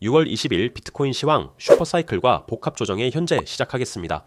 6월 20일 비트코인 시황 슈퍼사이클과 복합 조정의 현재 시작하겠습니다.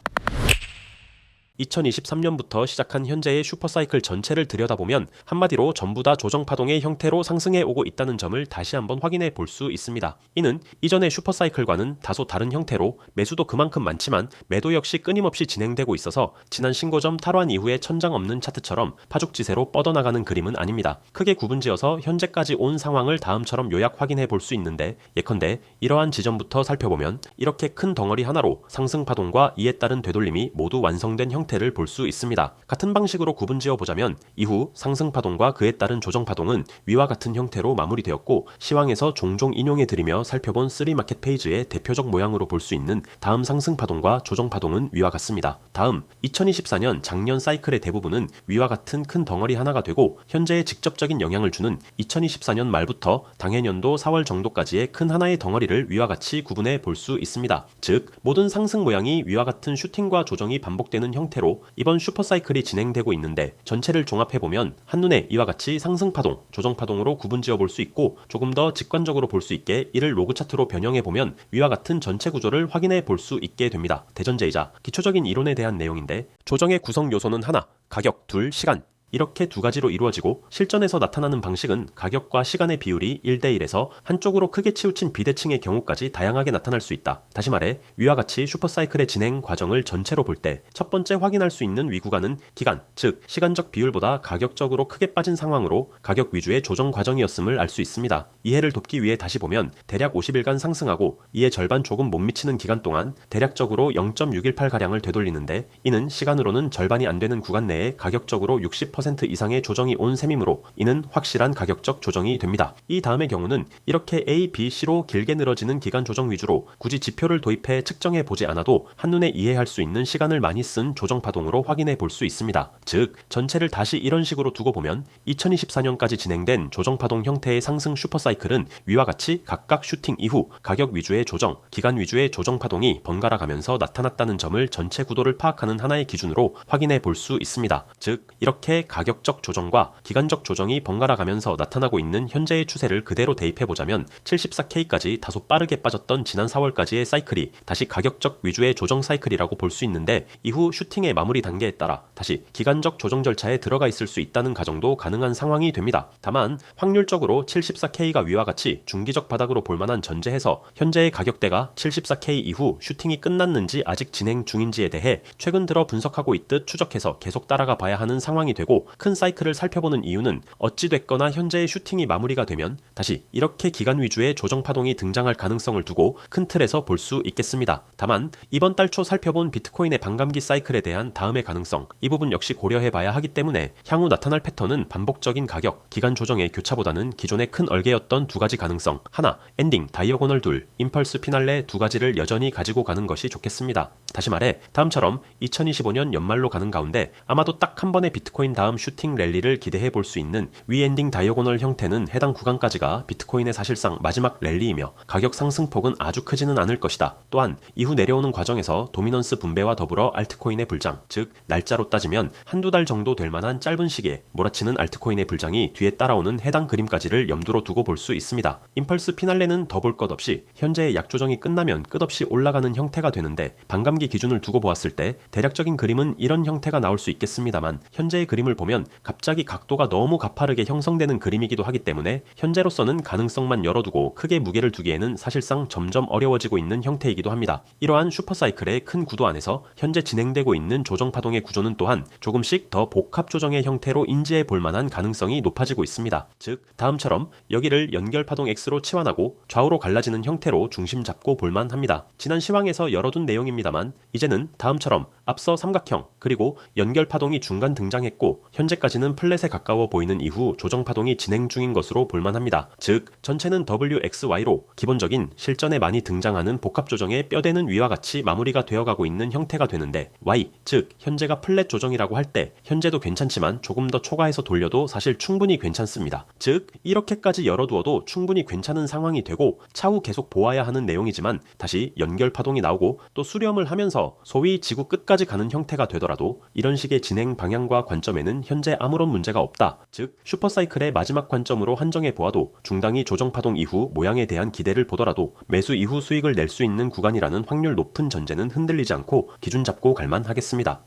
2023년부터 시작한 현재의 슈퍼사이클 전체를 들여다보면 한마디로 전부 다 조정파동의 형태로 상승해 오고 있다는 점을 다시 한번 확인해 볼 수 있습니다. 이는 이전의 슈퍼사이클과는 다소 다른 형태로 매수도 그만큼 많지만 매도 역시 끊임없이 진행되고 있어서 지난 신고점 탈환 이후에 천장 없는 차트처럼 파죽지세로 뻗어나가는 그림은 아닙니다. 크게 구분지어서 현재까지 온 상황을 다음처럼 요약 확인해 볼 수 있는데, 예컨대 이러한 지점부터 살펴보면 이렇게 큰 덩어리 하나로 상승파동과 이에 따른 되돌림이 모두 완성된 형태를 볼 수 있습니다. 같은 방식으로 구분지어 보자면 이후 상승파동과 그에 따른 조정파동은 위와 같은 형태로 마무리되었고, 시황에서 종종 인용해드리며 살펴본 3마켓 페이지의 대표적 모양으로 볼 수 있는 다음 상승파동과 조정파동은 위와 같습니다. 다음 2024년 작년 사이클의 대부분은 위와 같은 큰 덩어리 하나가 되고, 현재에 직접적인 영향을 주는 2024년 말부터 당해년도 4월 정도까지의 큰 하나의 덩어리를 위와 같이 구분해 볼 수 있습니다. 즉 모든 상승 모양이 위와 같은 슈팅과 조정이 반복되는 형태로 이번 슈퍼사이클이 진행되고 있는데, 전체를 종합해보면 한눈에 이와 같이 상승파동, 조정파동으로 구분지어 볼 수 있고, 조금 더 직관적으로 볼 수 있게 이를 로그 차트로 변형해보면 위와 같은 전체 구조를 확인해 볼 수 있게 됩니다. 대전제이자 기초적인 이론에 대한 내용인데, 조정의 구성 요소는 하나, 가격, 둘, 시간, 이렇게 두 가지로 이루어지고, 실전에서 나타나는 방식은 가격과 시간의 비율이 1대1에서 한쪽으로 크게 치우친 비대칭의 경우까지 다양하게 나타날 수 있다. 다시 말해 위와 같이 슈퍼사이클의 진행 과정을 전체로 볼 때 첫 번째 확인할 수 있는 위 구간은 기간, 즉 시간적 비율보다 가격적으로 크게 빠진 상황으로 가격 위주의 조정 과정이었음을 알 수 있습니다. 이해를 돕기 위해 다시 보면 대략 50일간 상승하고 이에 절반 조금 못 미치는 기간 동안 대략적으로 0.618가량을 되돌리는데, 이는 시간으로는 절반이 안 되는 구간 내에 가격적으로 60% 이상의 조정이 온 셈이므로 이는 확실한 가격적 조정이 됩니다. 이 다음의 경우는 이렇게 A, B, C로 길게 늘어지는 기간 조정 위주로 굳이 지표를 도입해 측정해 보지 않아도 한눈에 이해할 수 있는 시간을 많이 쓴 조정 파동으로 확인해 볼 수 있습니다. 즉 전체를 다시 이런 식으로 두고 보면 2024년까지 진행된 조정 파동 형태의 상승 슈퍼사이클은 위와 같이 각각 슈팅 이후 가격 위주의 조정, 기간 위주의 조정 파동이 번갈아 가면서 나타났다는 점을 전체 구도를 파악하는 하나의 기준으로 확인해 볼 수 있습니다. 즉 이렇게 가격적 조정과 기간적 조정이 번갈아 가면서 나타나고 있는 현재의 추세를 그대로 대입해보자면 74K까지 다소 빠르게 빠졌던 지난 4월까지의 사이클이 다시 가격적 위주의 조정 사이클이라고 볼 수 있는데, 이후 슈팅의 마무리 단계에 따라 다시 기간적 조정 절차에 들어가 있을 수 있다는 가정도 가능한 상황이 됩니다. 다만 확률적으로 74K가 위와 같이 중기적 바닥으로 볼만한 전제해서 현재의 가격대가 74K 이후 슈팅이 끝났는지 아직 진행 중인지에 대해 최근 들어 분석하고 있듯 추적해서 계속 따라가 봐야 하는 상황이 되고, 큰 사이클을 살펴보는 이유는 어찌됐거나 현재의 슈팅이 마무리가 되면 다시 이렇게 기간 위주의 조정 파동이 등장할 가능성을 두고 큰 틀에서 볼 수 있겠습니다. 다만 이번 달 초 살펴본 비트코인의 반감기 사이클에 대한 다음의 가능성, 이 부분 역시 고려해봐야 하기 때문에 향후 나타날 패턴은 반복적인 가격, 기간 조정의 교차보다는 기존의 큰 얼개였던 두 가지 가능성, 하나, 엔딩, 다이어고널 둘, 임펄스 피날레 두 가지를 여전히 가지고 가는 것이 좋겠습니다. 다시 말해 다음처럼 2025년 연말로 가는 가운데 아마도 딱 한 번의 비트코인 다음 슈팅 랠리를 기대해 볼 수 있는 위엔딩 다이어고널 형태는 해당 구간까지가 비트코인의 사실상 마지막 랠리이며 가격 상승폭은 아주 크지는 않을 것이다. 또한 이후 내려오는 과정에서 도미넌스 분배와 더불어 알트코인의 불장, 즉 날짜로 따지면 한두 달 정도 될 만한 짧은 시기에 몰아치는 알트코인의 불장이 뒤에 따라오는 해당 그림까지를 염두로 두고 볼 수 있습니다. 임펄스 피날레는 더 볼 것 없이 현재의 약조정이 끝나면 끝없이 올라가는 형태가 되는데, 반감기 기준을 두고 보았을 때 대략적인 그림은 이런 형태가 나올 수 있겠습니다만, 현재의 그림을 보면 갑자기 각도가 너무 가파르게 형성되는 그림이기도 하기 때문에 현재로서는 가능성만 열어두고 크게 무게를 두기에는 사실상 점점 어려워지고 있는 형태이기도 합니다. 이러한 슈퍼사이클의 큰 구도 안에서 현재 진행되고 있는 조정파동의 구조는 또한 조금씩 더 복합 조정의 형태로 인지해 볼 만한 가능성이 높아지고 있습니다. 즉 다음처럼 여기를 연결파동 X로 치환하고 좌우로 갈라지는 형태로 중심 잡고 볼만 합니다. 지난 시황에서 열어둔 내용입니다만, 이제는 다음처럼 앞서 삼각형 그리고 연결파동이 중간 등장했고 현재까지는 플랫에 가까워 보이는 이후 조정파동이 진행 중인 것으로 볼만합니다. 즉 전체는 WXY로 기본적인 실전에 많이 등장하는 복합조정의 뼈대는 위와 같이 마무리가 되어가고 있는 형태가 되는데, Y, 즉 현재가 플랫 조정이라고 할 때 현재도 괜찮지만 조금 더 초과해서 돌려도 사실 충분히 괜찮습니다. 즉 이렇게까지 열어두어도 충분히 괜찮은 상황이 되고 차후 계속 보아야 하는 내용이지만, 다시 연결파동이 나오고 또 수렴을 하면서 소위 지구 끝까지 끝까지 가는 형태가 되더라도 이런 식의 진행 방향과 관점에는 현재 아무런 문제가 없다. 즉 슈퍼사이클의 마지막 관점으로 한정해 보아도 중당이 조정파동 이후 모양에 대한 기대를 보더라도 매수 이후 수익을 낼 수 있는 구간이라는 확률 높은 전제는 흔들리지 않고 기준 잡고 갈만 하겠습니다.